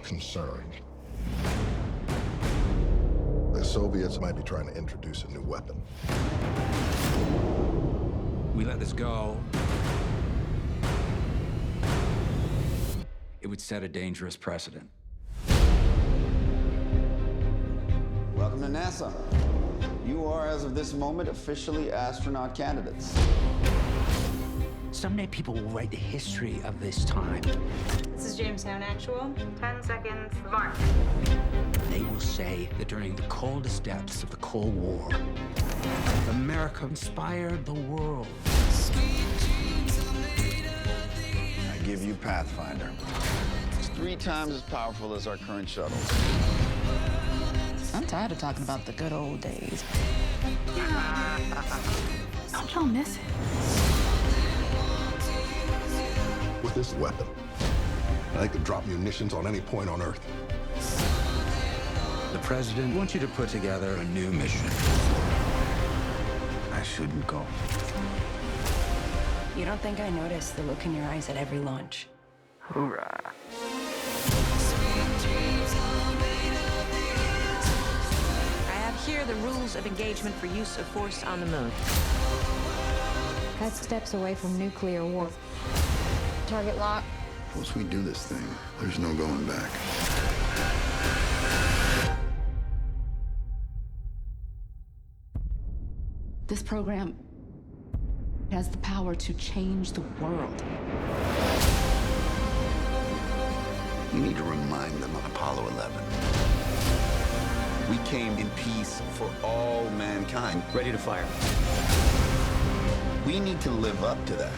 concerned. The Soviets might be trying to introduce a new weapon. We let this go, it would set a dangerous precedent. Welcome to NASA. You are, as of this moment, officially astronaut candidates. Someday people will write the history of this time. This is Jamestown Actual. 10 seconds, mark. They will say that during the coldest depths of the Cold War, America inspired the world. I give you Pathfinder. It's 3 times as powerful as our current shuttles. I'm tired of talking about the good old days. Don't y'all miss it? With this weapon, I could drop munitions on any point on Earth. The president wants you to put together a new mission. I shouldn't go. You don't think I noticed the look in your eyes at every launch? Hoorah. I have here the rules of engagement for use of force on the moon. That's steps away from nuclear war. Target lock. Once we do this thing, there's no going back. This program has the power to change the world. You need to remind them of Apollo 11. We came in peace for all mankind. Ready to fire. We need to live up to that.